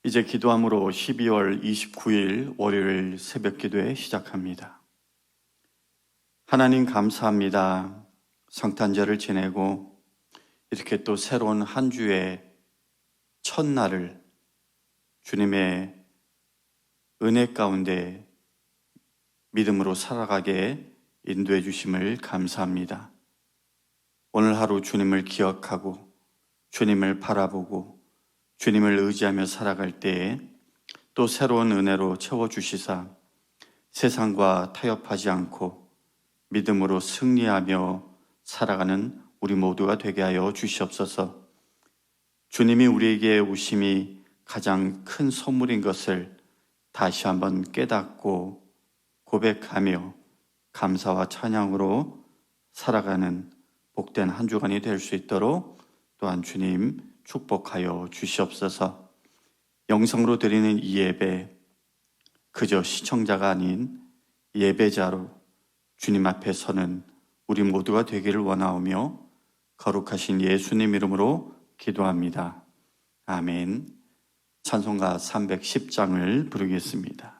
이제 기도함으로 12월 29일 월요일 새벽 기도회 시작합니다. 하나님 감사합니다. 성탄절을 지내고 이렇게 또 새로운 한 주의 첫날을 주님의 은혜 가운데 믿음으로 살아가게 인도해 주심을 감사합니다. 오늘 하루 주님을 기억하고 주님을 바라보고 주님을 의지하며 살아갈 때에 또 새로운 은혜로 채워주시사 세상과 타협하지 않고 믿음으로 승리하며 살아가는 우리 모두가 되게 하여 주시옵소서. 주님이 우리에게 오심이 가장 큰 선물인 것을 다시 한번 깨닫고 고백하며 감사와 찬양으로 살아가는 복된 한 주간이 될 수 있도록 또한 주님 축복하여 주시옵소서. 영성으로 드리는 이 예배, 그저 시청자가 아닌 예배자로 주님 앞에 서는 우리 모두가 되기를 원하오며 거룩하신 예수님 이름으로 기도합니다. 아멘. 찬송가 310장을 부르겠습니다.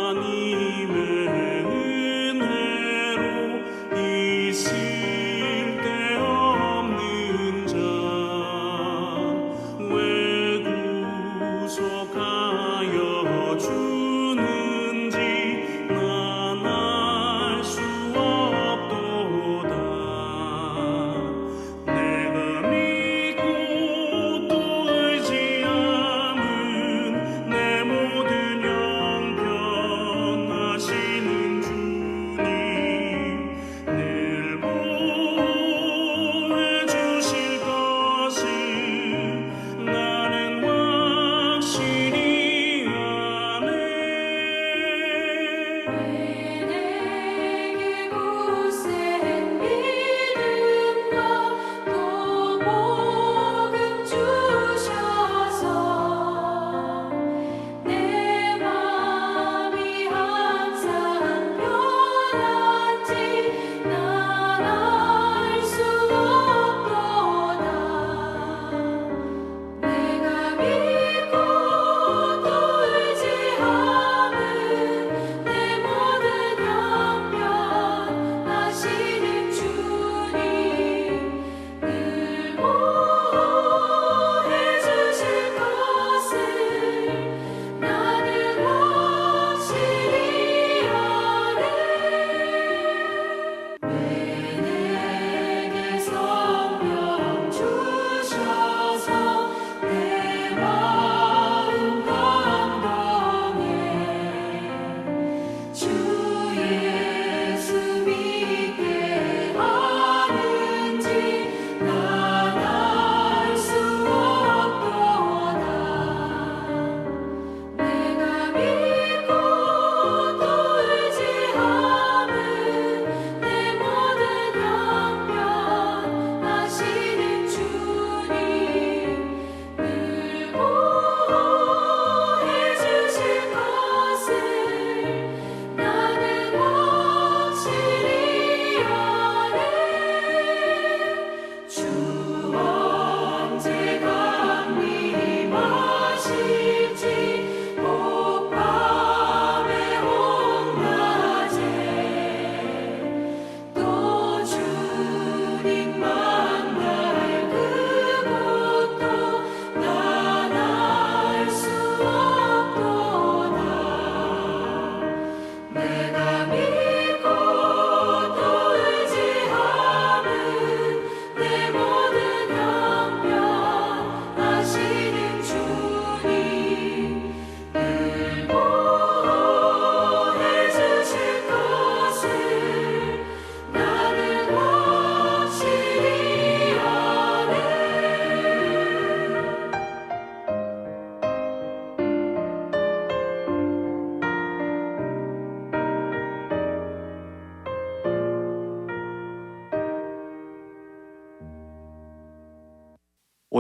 하나님의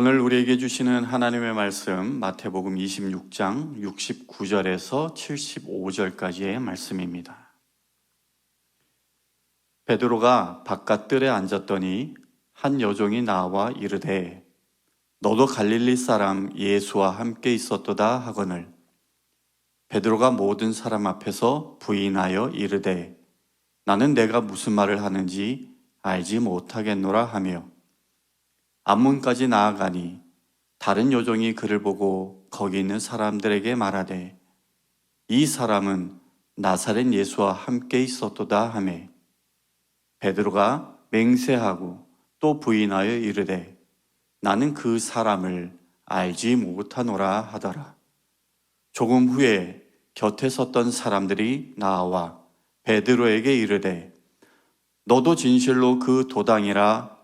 오늘 우리에게 주시는 하나님의 말씀 마태복음 26장 69절에서 75절까지의 말씀입니다. 베드로가 바깥뜰에 앉았더니 한 여종이 나와 이르되 너도 갈릴리 사람 예수와 함께 있었도다 하거늘 베드로가 모든 사람 앞에서 부인하여 이르되 나는 내가 무슨 말을 하는지 알지 못하겠노라 하며 앞문까지 나아가니 다른 여종이 그를 보고 거기 있는 사람들에게 말하되 이 사람은 나사렛 예수와 함께 있었도다 하매 베드로가 맹세하고 또 부인하여 이르되 나는 그 사람을 알지 못하노라 하더라. 조금 후에 곁에 섰던 사람들이 나와 베드로에게 이르되 너도 진실로 그 도당이라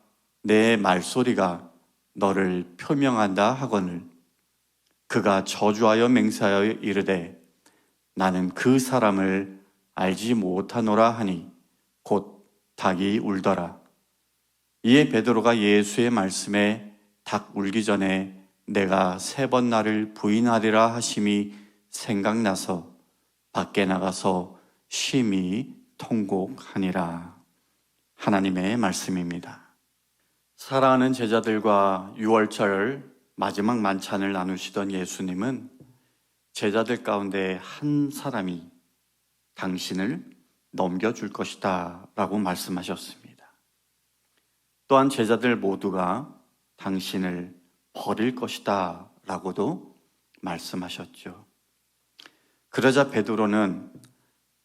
내 말소리가 너를 표명한다 하거늘 그가 저주하여 맹세하여 이르되 나는 그 사람을 알지 못하노라 하니 곧 닭이 울더라. 이에 베드로가 예수의 말씀에 닭 울기 전에 내가 3번 나를 부인하리라 하심이 생각나서 밖에 나가서 심히 통곡하니라. 하나님의 말씀입니다. 사랑하는 제자들과 6월절 마지막 만찬을 나누시던 예수님은 제자들 가운데 한 사람이 당신을 넘겨줄 것이다 라고 말씀하셨습니다. 또한 제자들 모두가 당신을 버릴 것이다 라고도 말씀하셨죠. 그러자 베드로는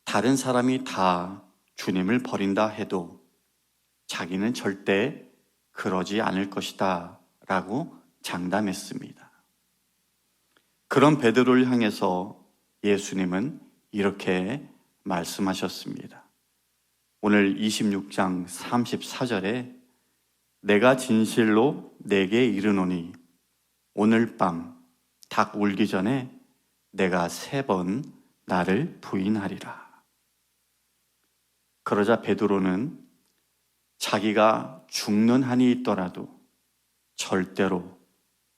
다른 사람이 다 주님을 버린다 해도 자기는 절대 그러지 않을 것이다 라고 장담했습니다. 그런 베드로를 향해서 예수님은 이렇게 말씀하셨습니다. 오늘 26장 34절에 내가 진실로 내게 이르노니 오늘 밤 닭 울기 전에 내가 3번 나를 부인하리라. 그러자 베드로는 자기가 죽는 한이 있더라도 절대로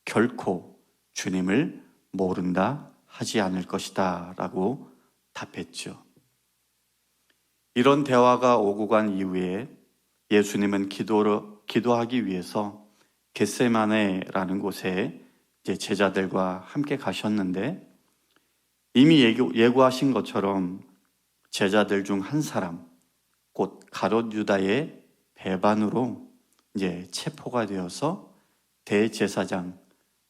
결코 주님을 모른다 하지 않을 것이다 라고 답했죠. 이런 대화가 오고 간 이후에 예수님은 기도하기 위해서 겟세마네라는 곳에 이제 제자들과 함께 가셨는데 이미 예고하신 것처럼 제자들 중 한 사람, 곧 가룟 유다의 배반으로 이제 체포가 되어서 대제사장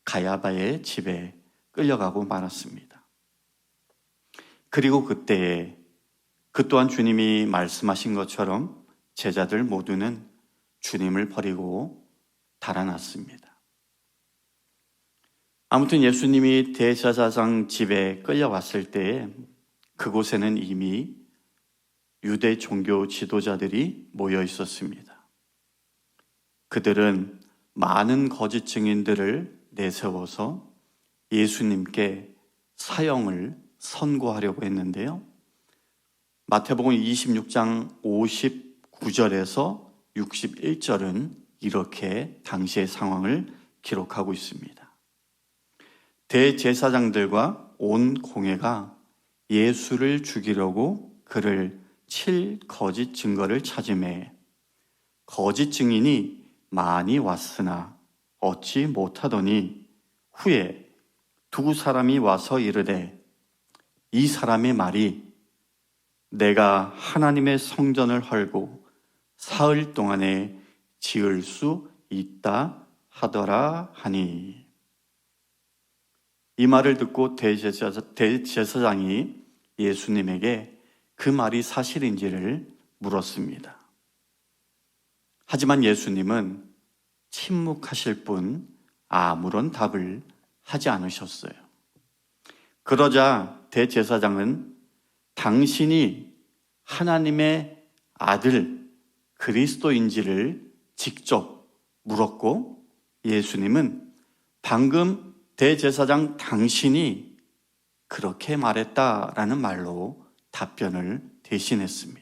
가야바의 집에 끌려가고 말았습니다. 그리고 그때에 그 또한 주님이 말씀하신 것처럼 제자들 모두는 주님을 버리고 달아났습니다. 아무튼 예수님이 대제사장 집에 끌려왔을 때에 그곳에는 이미 유대 종교 지도자들이 모여 있었습니다. 그들은 많은 거짓 증인들을 내세워서 예수님께 사형을 선고하려고 했는데요. 마태복음 26장 59절에서 61절은 이렇게 당시의 상황을 기록하고 있습니다. 대제사장들과 온 공회가 예수를 죽이려고 그를 칠 거짓 증거를 찾음에 거짓 증인이 많이 왔으나 얻지 못하더니 후에 2사람이 와서 이르되 이 사람의 말이 내가 하나님의 성전을 헐고 사흘 동안에 지을 수 있다 하더라 하니 이 말을 듣고 대제사장이 예수님에게 그 말이 사실인지를 물었습니다. 하지만 예수님은 침묵하실 뿐 아무런 답을 하지 않으셨어요. 그러자 대제사장은 당신이 하나님의 아들 그리스도인지를 직접 물었고 예수님은 방금 대제사장 당신이 그렇게 말했다라는 말로 답변을 대신했습니다.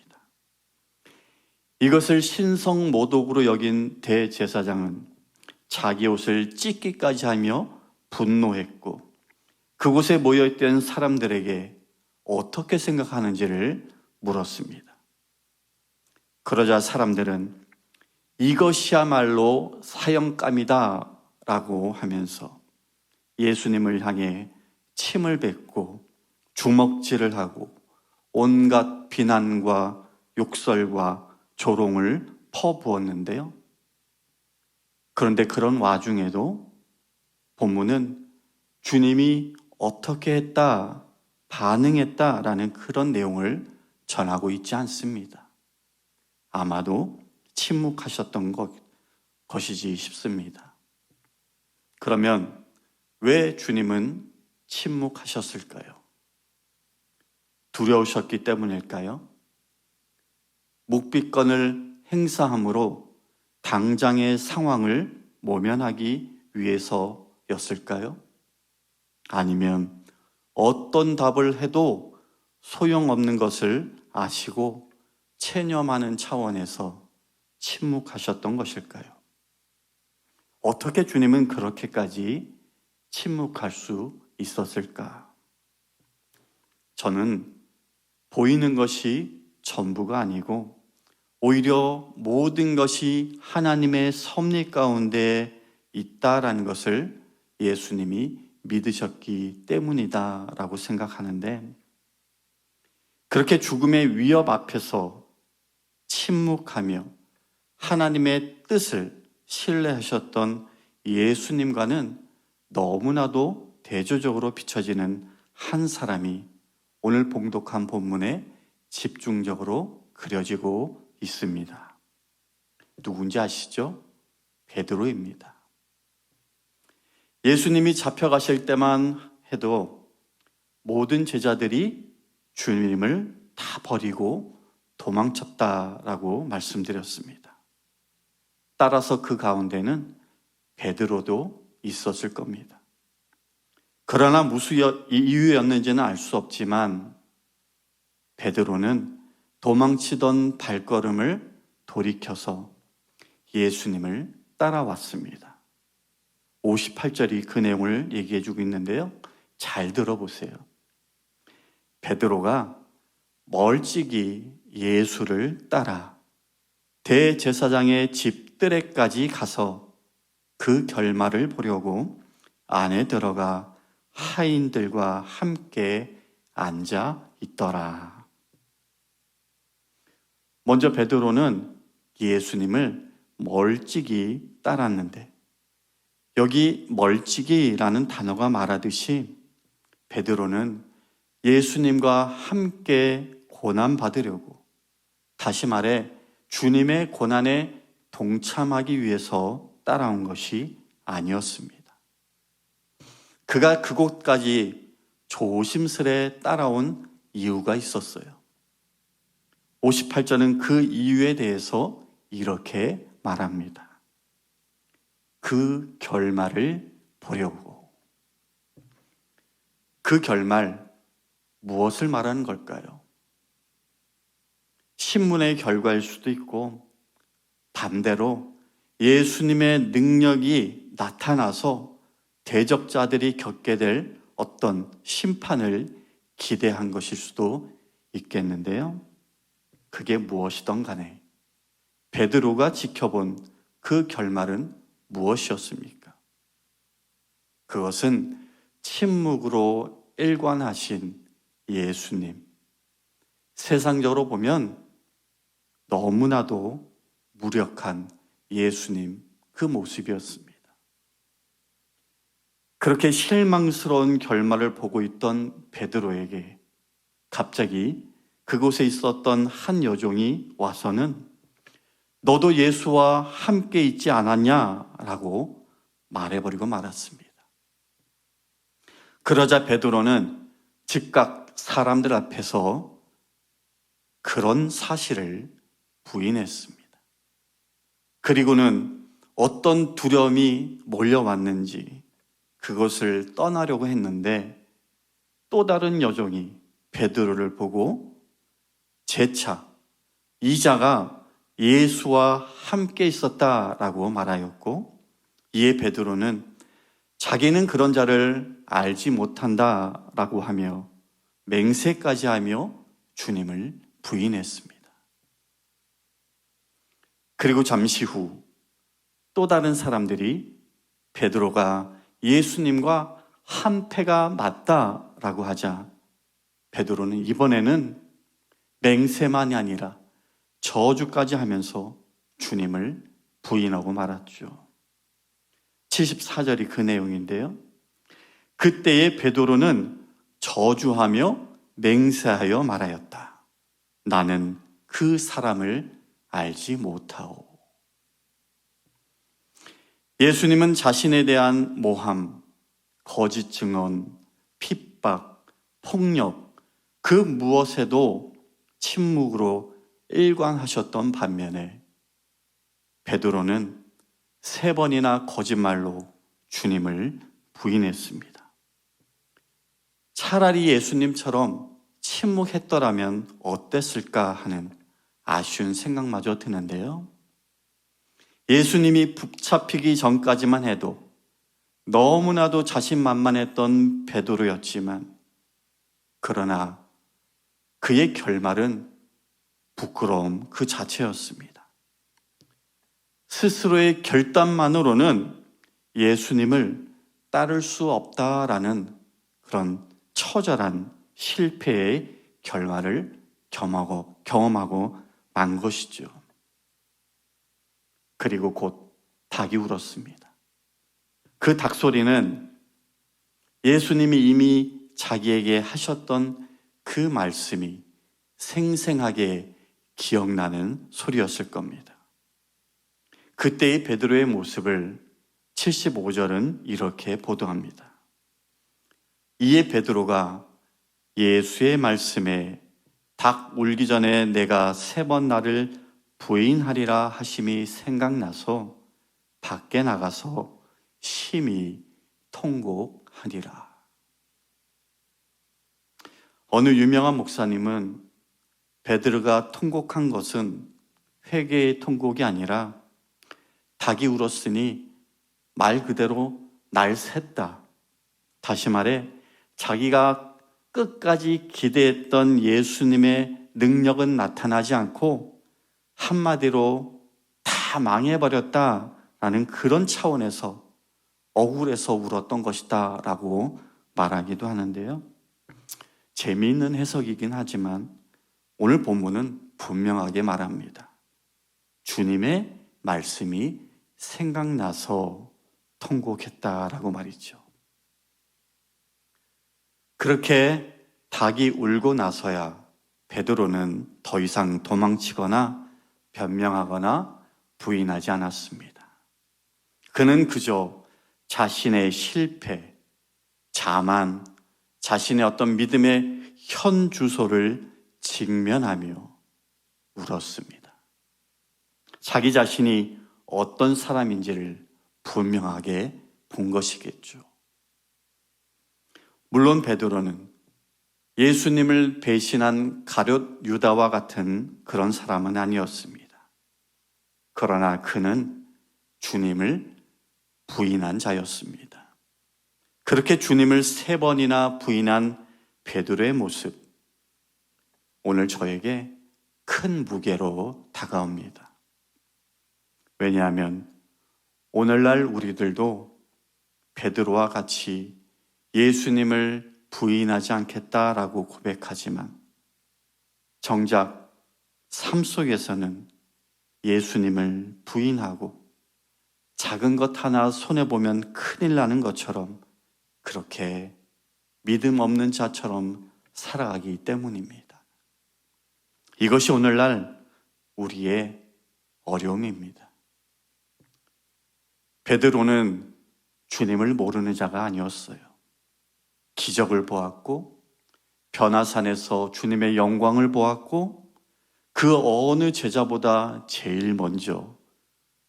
이것을 신성모독으로 여긴 대제사장은 자기 옷을 찢기까지 하며 분노했고 그곳에 모여있던 사람들에게 어떻게 생각하는지를 물었습니다. 그러자 사람들은 이것이야말로 사형감이다 라고 하면서 예수님을 향해 침을 뱉고 주먹질을 하고 온갖 비난과 욕설과 조롱을 퍼부었는데요. 그런데 그런 와중에도 본문은 주님이 어떻게 했다, 반응했다라는 그런 내용을 전하고 있지 않습니다. 아마도 침묵하셨던 것이지 싶습니다. 그러면 왜 주님은 침묵하셨을까요? 두려우셨기 때문일까요? 묵비권을 행사함으로 당장의 상황을 모면하기 위해서였을까요? 아니면 어떤 답을 해도 소용없는 것을 아시고 체념하는 차원에서 침묵하셨던 것일까요? 어떻게 주님은 그렇게까지 침묵할 수 있었을까? 저는 보이는 것이 전부가 아니고 오히려 모든 것이 하나님의 섭리 가운데 있다라는 것을 예수님이 믿으셨기 때문이다라고 생각하는데, 그렇게 죽음의 위협 앞에서 침묵하며 하나님의 뜻을 신뢰하셨던 예수님과는 너무나도 대조적으로 비춰지는 한 사람이 오늘 봉독한 본문에 집중적으로 그려지고 있습니다. 누군지 아시죠? 베드로입니다. 예수님이 잡혀가실 때만 해도 모든 제자들이 주님을 다 버리고 도망쳤다라고 말씀드렸습니다. 따라서 그 가운데는 베드로도 있었을 겁니다. 그러나 무슨 이유였는지는 알 수 없지만 베드로는 도망치던 발걸음을 돌이켜서 예수님을 따라왔습니다. 58절이 그 내용을 얘기해 주고 있는데요. 잘 들어보세요. 베드로가 멀찍이 예수를 따라 대제사장의 집 뜰에까지 가서 그 결말을 보려고 안에 들어가 하인들과 함께 앉아 있더라. 먼저 베드로는 예수님을 멀찍이 따랐는데, 여기 멀찍이라는 단어가 말하듯이 베드로는 예수님과 함께 고난받으려고, 다시 말해 주님의 고난에 동참하기 위해서 따라온 것이 아니었습니다. 그가 그곳까지 조심스레 따라온 이유가 있었어요. 58절은 그 이유에 대해서 이렇게 말합니다. 그 결말을 보려고. 그 결말, 무엇을 말하는 걸까요? 신문의 결과일 수도 있고, 반대로 예수님의 능력이 나타나서 대적자들이 겪게 될 어떤 심판을 기대한 것일 수도 있겠는데요. 그게 무엇이든 간에 베드로가 지켜본 그 결말은 무엇이었습니까? 그것은 침묵으로 일관하신 예수님, 세상적으로 보면 너무나도 무력한 예수님, 그 모습이었습니다. 그렇게 실망스러운 결말을 보고 있던 베드로에게 갑자기 그곳에 있었던 한 여종이 와서는 너도 예수와 함께 있지 않았냐라고 말해버리고 말았습니다. 그러자 베드로는 즉각 사람들 앞에서 그런 사실을 부인했습니다. 그리고는 어떤 두려움이 몰려왔는지 그것을 떠나려고 했는데 또 다른 여종이 베드로를 보고 재차 이 자가 예수와 함께 있었다라고 말하였고, 이에 베드로는 자기는 그런 자를 알지 못한다라고 하며 맹세까지 하며 주님을 부인했습니다. 그리고 잠시 후 또 다른 사람들이 베드로가 예수님과 한패가 맞다라고 하자 베드로는 이번에는 맹세만이 아니라 저주까지 하면서 주님을 부인하고 말았죠. 74절이 그 내용인데요. 그때에 베드로는 저주하며 맹세하여 말하였다. 나는 그 사람을 알지 못하오. 예수님은 자신에 대한 모함, 거짓 증언, 핍박, 폭력, 그 무엇에도 침묵으로 일관하셨던 반면에 베드로는 3번이나 거짓말로 주님을 부인했습니다. 차라리 예수님처럼 침묵했더라면 어땠을까 하는 아쉬운 생각마저 드는데요. 예수님이 붙잡히기 전까지만 해도 너무나도 자신만만했던 베드로였지만 그러나 그의 결말은 부끄러움 그 자체였습니다. 스스로의 결단만으로는 예수님을 따를 수 없다라는 그런 처절한 실패의 결말을 경험하고 만 것이죠. 그리고 곧 닭이 울었습니다. 그 닭소리는 예수님이 이미 자기에게 하셨던 그 말씀이 생생하게 기억나는 소리였을 겁니다. 그때의 베드로의 모습을 75절은 이렇게 보도합니다. 이에 베드로가 예수의 말씀에 닭 울기 전에 내가 3번 나를 부인하리라 하심이 생각나서 밖에 나가서 심히 통곡하니라. 어느 유명한 목사님은 베드로가 통곡한 것은 회개의 통곡이 아니라 닭이 울었으니 말 그대로 날 샜다. 다시 말해 자기가 끝까지 기대했던 예수님의 능력은 나타나지 않고 한마디로 다 망해버렸다라는 그런 차원에서 억울해서 울었던 것이다 라고 말하기도 하는데요. 재미있는 해석이긴 하지만 오늘 본문은 분명하게 말합니다. 주님의 말씀이 생각나서 통곡했다라고 말이죠. 그렇게 닭이 울고 나서야 베드로는 더 이상 도망치거나 변명하거나 부인하지 않았습니다. 그는 그저 자신의 실패, 자만, 자신의 어떤 믿음의 현 주소를 직면하며 울었습니다. 자기 자신이 어떤 사람인지를 분명하게 본 것이겠죠. 물론 베드로는 예수님을 배신한 가룟 유다와 같은 그런 사람은 아니었습니다. 그러나 그는 주님을 부인한 자였습니다. 그렇게 주님을 3번이나 부인한 베드로의 모습, 오늘 저에게 큰 무게로 다가옵니다. 왜냐하면 오늘날 우리들도 베드로와 같이 예수님을 부인하지 않겠다라고 고백하지만 정작 삶 속에서는 예수님을 부인하고 작은 것 하나 손해보면 큰일 나는 것처럼 그렇게 믿음 없는 자처럼 살아가기 때문입니다. 이것이 오늘날 우리의 어려움입니다. 베드로는 주님을 모르는 자가 아니었어요. 기적을 보았고 변화산에서 주님의 영광을 보았고 그 어느 제자보다 제일 먼저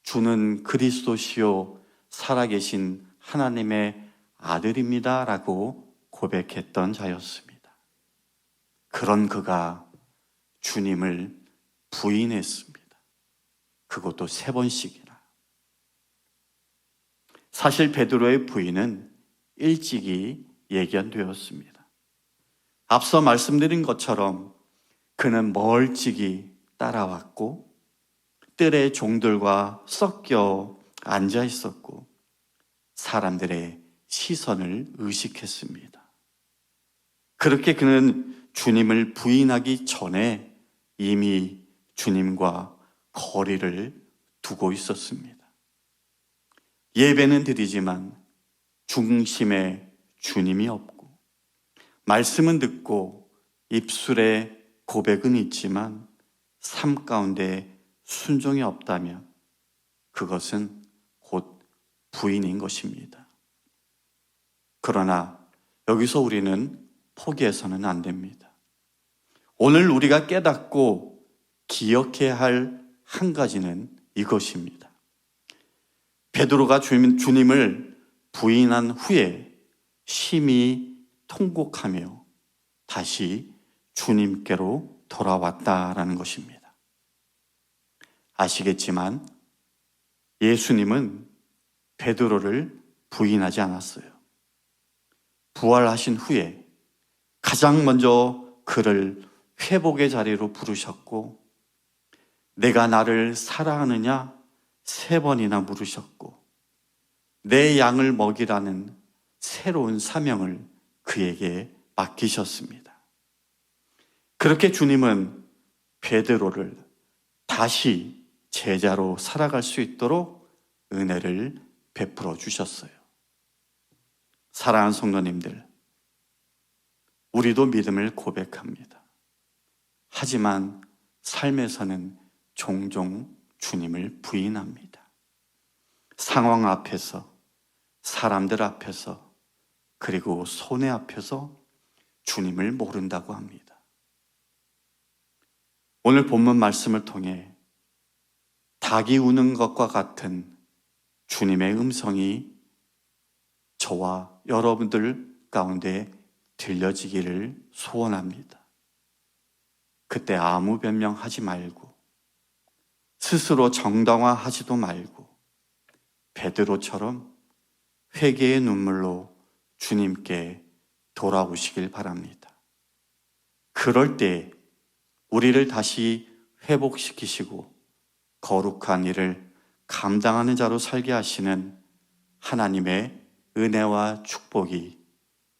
주는 그리스도시요 살아계신 하나님의 아들입니다 라고 고백했던 자였습니다. 그런 그가 주님을 부인했습니다. 그것도 3번씩이나. 사실 베드로의 부인은 일찍이 예견되었습니다. 앞서 말씀드린 것처럼 그는 멀찍이 따라왔고 뜰의 종들과 섞여 앉아 있었고 사람들의 시선을 의식했습니다. 그렇게 그는 주님을 부인하기 전에 이미 주님과 거리를 두고 있었습니다. 예배는 드리지만 중심에 주님이 없고 말씀은 듣고 입술에 고백은 있지만 삶 가운데 순종이 없다면 그것은 곧 부인인 것입니다. 그러나 여기서 우리는 포기해서는 안 됩니다. 오늘 우리가 깨닫고 기억해야 할 한 가지는 이것입니다. 베드로가 주님을 부인한 후에 심히 통곡하며 다시 주님께로 돌아왔다라는 것입니다. 아시겠지만 예수님은 베드로를 부인하지 않았어요. 부활하신 후에 가장 먼저 그를 회복의 자리로 부르셨고 내가 나를 사랑하느냐 3번이나 물으셨고 내 양을 먹이라는 새로운 사명을 그에게 맡기셨습니다. 그렇게 주님은 베드로를 다시 제자로 살아갈 수 있도록 은혜를 베풀어 주셨어요. 사랑하는 성도님들, 우리도 믿음을 고백합니다. 하지만 삶에서는 종종 주님을 부인합니다. 상황 앞에서, 사람들 앞에서, 그리고 손해 앞에서 주님을 모른다고 합니다. 오늘 본문 말씀을 통해 닭이 우는 것과 같은 주님의 음성이 저와 여러분들 가운데 들려지기를 소원합니다. 그때 아무 변명하지 말고 스스로 정당화하지도 말고 베드로처럼 회개의 눈물로 주님께 돌아오시길 바랍니다. 그럴 때 우리를 다시 회복시키시고 거룩한 일을 감당하는 자로 살게 하시는 하나님의 은혜와 축복이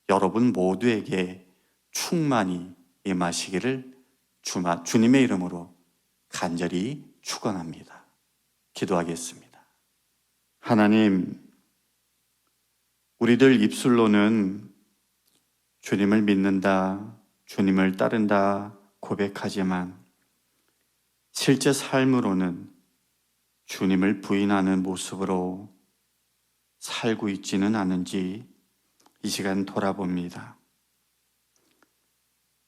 여러분 모두에게 충만히 임하시기를 주님의 이름으로 간절히 축원합니다. 기도하겠습니다. 하나님, 우리들 입술로는 주님을 믿는다, 주님을 따른다 고백하지만 실제 삶으로는 주님을 부인하는 모습으로 살고 있지는 않은지 이 시간 돌아봅니다.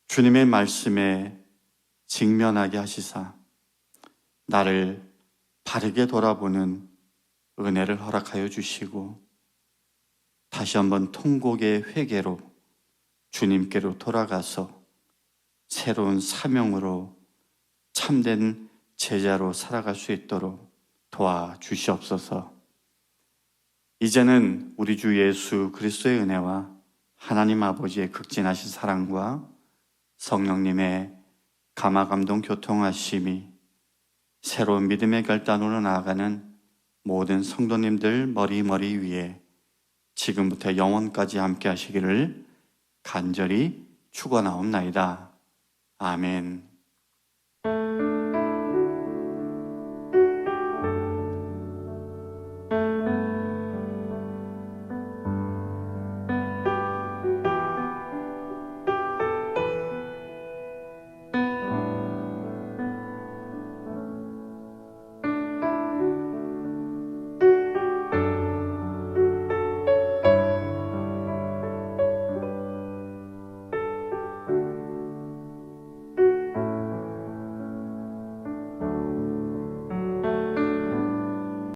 주님의 말씀에 직면하게 하시사 나를 바르게 돌아보는 은혜를 허락하여 주시고 다시 한번 통곡의 회개로 주님께로 돌아가서 새로운 사명으로 참된 제자로 살아갈 수 있도록 도와주시옵소서. 이제는 우리 주 예수 그리스도의 은혜와 하나님 아버지의 극진하신 사랑과 성령님의 감화감동 교통하심이 새로운 믿음의 결단으로 나아가는 모든 성도님들 머리 위에 지금부터 영원까지 함께 하시기를 간절히 축원하옵나이다. 아멘.